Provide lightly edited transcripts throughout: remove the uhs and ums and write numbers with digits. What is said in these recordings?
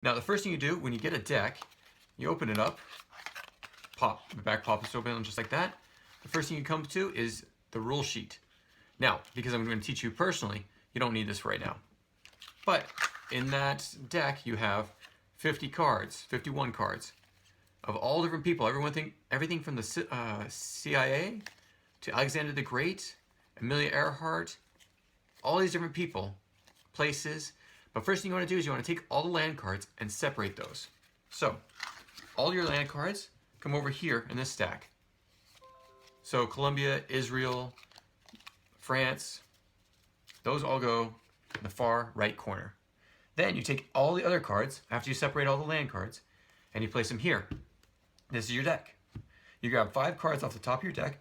Now, the first thing you do when you get a deck, you open it up, the back pops open just like that. The first thing you come to is the rule sheet. Now, because I'm going to teach you personally, you don't need this right now. But in that deck, you have 50 cards, 51 cards of all different people. Everything from the CIA to Alexander the Great, Amelia Earhart, all these different people, places. But first thing you want to do is you want to take all the land cards and separate those. So, all your land cards come over here in this stack. So Colombia, Israel, France, those all go in the far right corner. Then you take all the other cards, after you separate all the land cards, and you place them here. This is your deck. You grab 5 cards off the top of your deck,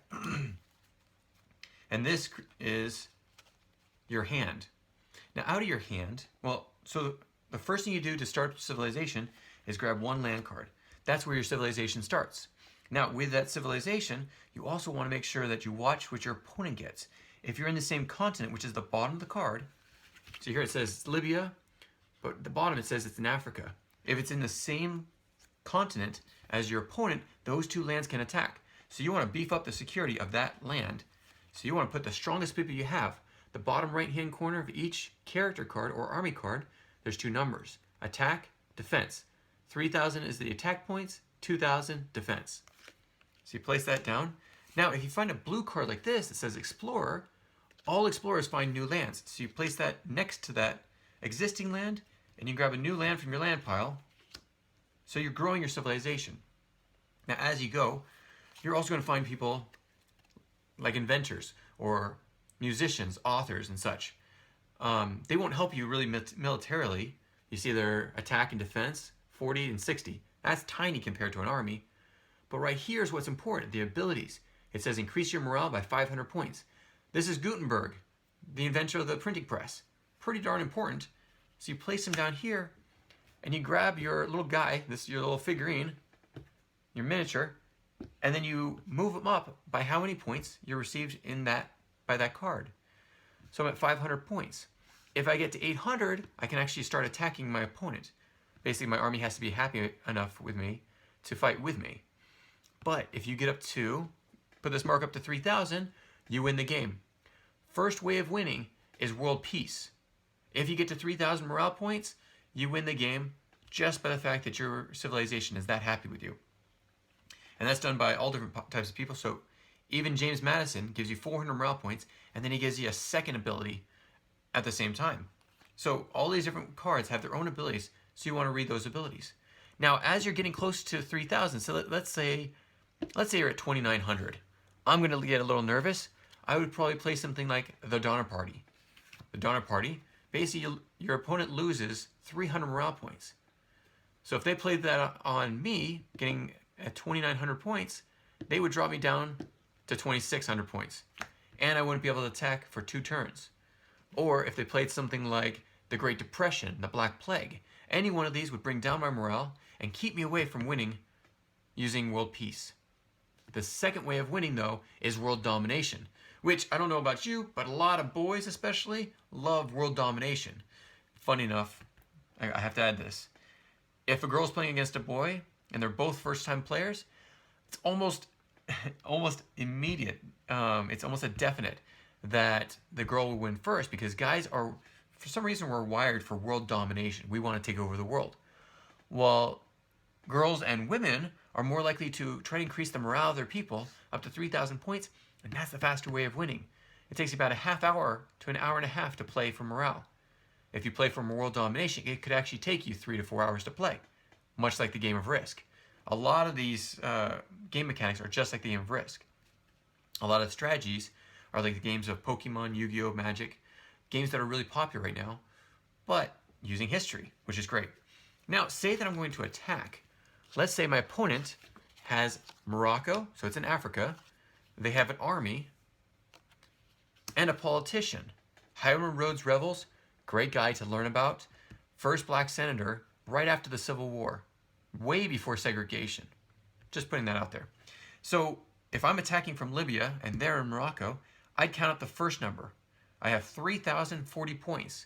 and this is your hand. Now out of your hand, so the first thing you do to start civilization is grab 1 land card. That's where your civilization starts. Now with that civilization, you also want to make sure that you watch what your opponent gets. If you're in the same continent, which is the bottom of the card, so here it says it's Libya, but at the bottom it says it's in Africa. If it's in the same continent as your opponent, those 2 lands can attack. So you want to beef up the security of that land. So you want to put the strongest people you have. The bottom right-hand corner of each character card or army card, there's 2 numbers. Attack, defense. 3,000 is the attack points, 2,000 defense. So you place that down. Now, if you find a blue card like this that says Explorer, all explorers find new lands. So you place that next to that existing land, and you grab a new land from your land pile. So you're growing your civilization. Now, as you go, you're also going to find people like inventors or musicians, authors, and such. They won't help you really militarily. You see their attack and defense, 40 and 60. That's tiny compared to an army. But right here is what's important, the abilities. It says increase your morale by 500 points. This is Gutenberg, the inventor of the printing press. Pretty darn important. So you place him down here, and you grab your little guy, your little figurine, your miniature, and then you move him up by how many points you received by that card. So I'm at 500 points. If I get to 800, I can actually start attacking my opponent. Basically, my army has to be happy enough with me to fight with me. But if you get up to, put this mark up to 3,000, you win the game. First way of winning is world peace. If you get to 3,000 morale points, you win the game just by the fact that your civilization is that happy with you. And that's done by all different types of people. So even James Madison gives you 400 morale points, and then he gives you a second ability at the same time. So all these different cards have their own abilities, so you want to read those abilities. Now, as you're getting close to 3,000, so let's say you're at 2,900. I'm going to get a little nervous. I would probably play something like the Donner Party. The Donner Party, basically your opponent loses 300 morale points. So if they played that on me, getting at 2,900 points, they would drop me down to 2,600 points. And I wouldn't be able to attack for 2 turns. Or if they played something like the Great Depression, the Black Plague, any one of these would bring down my morale and keep me away from winning using world peace. The second way of winning, though, is world domination, which I don't know about you, but a lot of boys especially love world domination. Funny enough, I have to add this. If a girl's playing against a boy and they're both first-time players, it's almost immediate. It's almost a definite that the girl will win first, because guys are, for some reason, we're wired for world domination. We want to take over the world. While girls and women are more likely to try to increase the morale of their people up to 3,000 points, and that's the faster way of winning. It takes about a half hour to an hour and a half to play for morale. If you play for world domination, it could actually take you 3 to 4 hours to play, much like the game of Risk. A lot of these game mechanics are just like the game of Risk. A lot of strategies are like the games of Pokemon, Yu-Gi-Oh!, Magic, games that are really popular right now, but using history, which is great. Now, say that I'm going to attack. Let's say my opponent has Morocco, so it's in Africa. They have an army and a politician. Highland Rhodes Rebels, great guy to learn about. First black senator right after the Civil War, way before segregation. Just putting that out there. So if I'm attacking from Libya and they're in Morocco, I'd count up the first number. I have 3,040 points.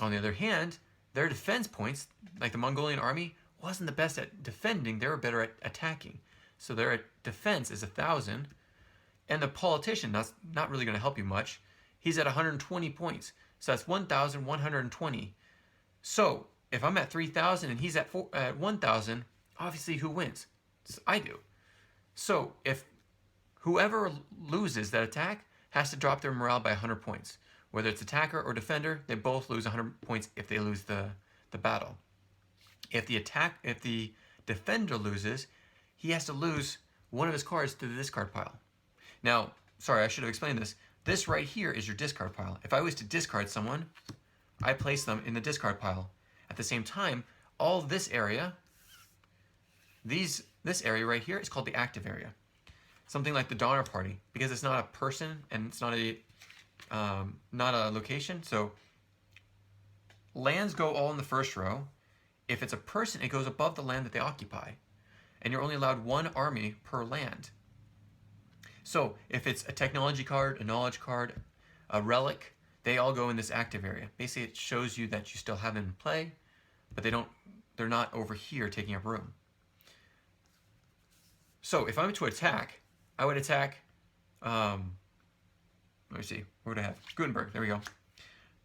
On the other hand, their defense points, like the Mongolian army, wasn't the best at defending. They were better at attacking. So their defense is 1,000. And the politician, that's not really going to help you much. He's at 120 points. So that's 1,120. So if I'm at 3,000 and he's at 1,000, obviously who wins? I do. So if whoever loses that attack has to drop their morale by 100 points. Whether it's attacker or defender, they both lose 100 points if they lose the battle. If the defender loses, he has to lose one of his cards to the discard pile. Now, sorry, I should have explained this. This right here is your discard pile. If I was to discard someone, I place them in the discard pile. At the same time, all this area, this area right here is called the active area. Something like the Donner Party, because it's not a person and it's not a location. So lands go all in the first row. If it's a person, it goes above the land that they occupy. And you're only allowed one army per land. So if it's a technology card, a knowledge card, a relic, they all go in this active area. Basically, it shows you that you still have them in play, but they're not over here taking up room. So if I'm to attack, I would attack, let me see, what would I have? Gutenberg, there we go.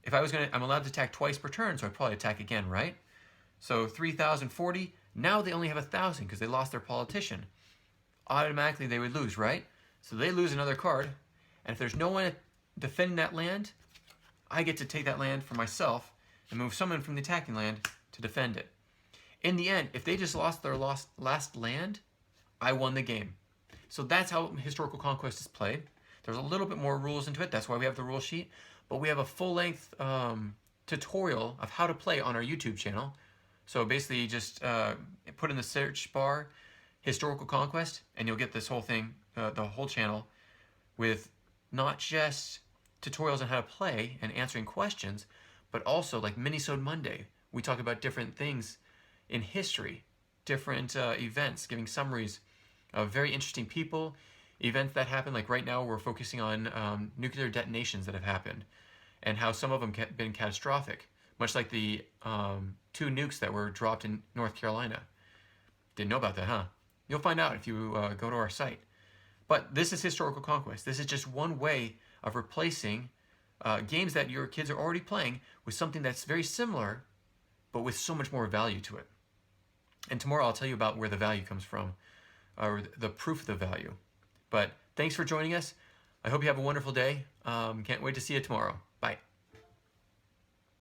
If I was I'm allowed to attack twice per turn, so I'd probably attack again, right? So 3,040, now they only have 1,000 because they lost their politician. Automatically they would lose, right? So they lose another card, and if there's no one defending that land, I get to take that land for myself and move someone from the attacking land to defend it. In the end, if they just lost their last land, I won the game. So that's how Historical Conquest is played. There's a little bit more rules into it. That's why we have the rule sheet. But we have a full-length tutorial of how to play on our YouTube channel. So basically, just put in the search bar Historical Conquest, and you'll get this whole thing, the whole channel, with not just tutorials on how to play and answering questions, but also like Minisode Monday. We talk about different things in history, different events, giving summaries of very interesting people, events that happen. Like right now, we're focusing on nuclear detonations that have happened, and how some of them have been catastrophic, much like the 2 nukes that were dropped in North Carolina. Didn't know about that, huh? You'll find out if you go to our site. But this is Historical Conquest. This is just one way of replacing games that your kids are already playing with something that's very similar, but with so much more value to it. And tomorrow I'll tell you about where the value comes from, or the proof of the value. But thanks for joining us. I hope you have a wonderful day. Can't wait to see you tomorrow.